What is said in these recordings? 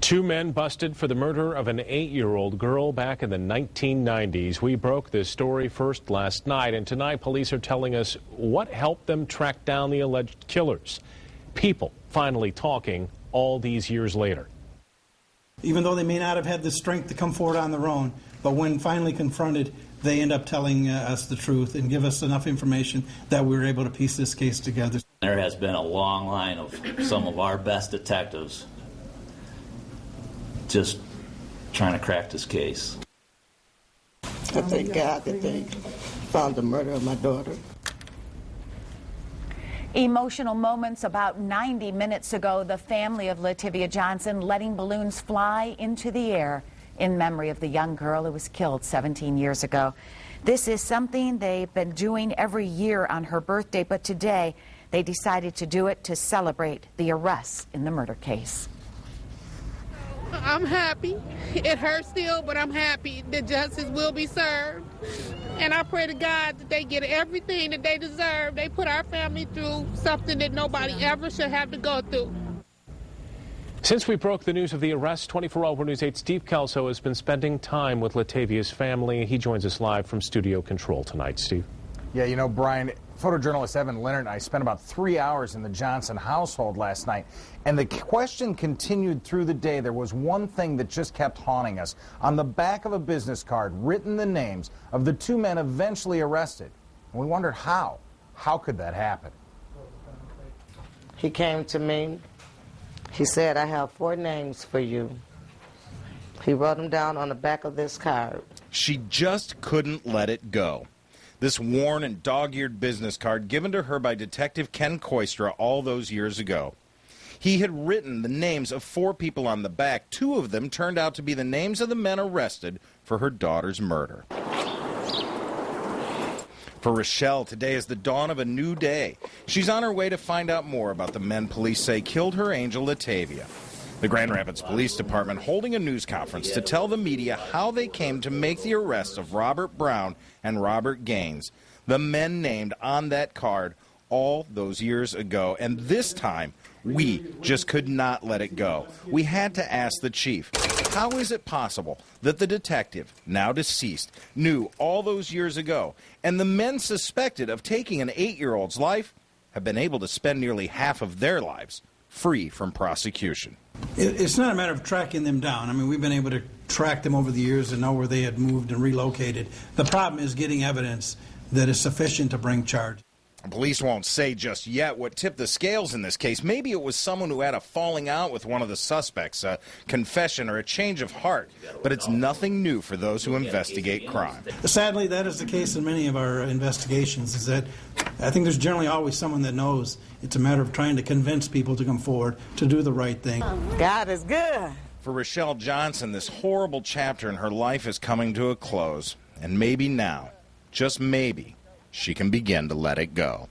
Two men busted for the murder of an 8-year-old girl back in the 1990s. We broke this story first last night, and tonight police are telling us what helped them track down the alleged killers. People finally talking all these years later. Even though they may not have had the strength to come forward on their own, but when finally confronted, they end up telling us the truth and give us enough information that we were able to piece this case together. There has been a long line of some of our best detectives just trying to crack this case. I thank God that they found the murder of my daughter. Emotional moments about 90 minutes ago, the family of Lativia Johnson letting balloons fly into the air in memory of the young girl who was killed 17 years ago. This is something they've been doing every year on her birthday, but today they decided to do it to celebrate the arrests in the murder case. I'm happy. It hurts still, but I'm happy that justice will be served. And I pray to God that they get everything that they deserve. They put our family through something that nobody ever should have to go through. Since we broke the news of the arrest, 24-Hour News 8's Steve Kelso has been spending time with Latavia's family. He joins us live from Studio Control tonight. Steve. Yeah, you know, Brian, photojournalist Evan Leonard and I spent about 3 hours in the Johnson household last night, and the question continued through the day. There was one thing that just kept haunting us. On the back of a business card, written the names of the two men eventually arrested. And we wondered how. How could that happen? He came to me. He said, I have 4 names for you. He wrote them down on the back of this card. She just couldn't let it go. This worn and dog-eared business card given to her by Detective Ken Koistra all those years ago. He had written the names of 4 people on the back. 2 of them turned out to be the names of the men arrested for her daughter's murder. For Rochelle, today is the dawn of a new day. She's on her way to find out more about the men police say killed her angel Latavia. The Grand Rapids Police Department holding a news conference to tell the media how they came to make the arrests of Robert Brown and Robert Gaines, the men named on that card all those years ago. And this time, we just could not let it go. We had to ask the chief, how is it possible that the detective, now deceased, knew all those years ago, and the men suspected of taking an 8-year-old's life have been able to spend nearly half of their lives free from prosecution? It's not a matter of tracking them down. I mean, we've been able to track them over the years and know where they had moved and relocated. The problem is getting evidence that is sufficient to bring charge. Police won't say just yet what tipped the scales in this case. Maybe it was someone who had a falling out with one of the suspects, a confession or a change of heart. But it's nothing new for those who investigate crime. Sadly, that is the case in many of our investigations, is that I think there's generally always someone that knows. It's a matter of trying to convince people to come forward to do the right thing. God is good. For Rochelle Johnson, this horrible chapter in her life is coming to a close. And maybe now, just maybe, she can begin to let it go.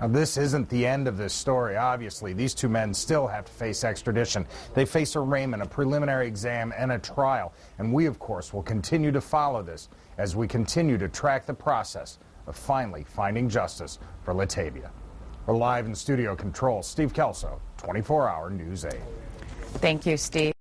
Now, this isn't the end of this story, obviously. These 2 men still have to face extradition. They face arraignment, a preliminary exam, and a trial. And we, of course, will continue to follow this as we continue to track the process of finally finding justice for Latavia. We're live in Studio Control. Steve Kelso, 24-Hour News 8. Thank you, Steve.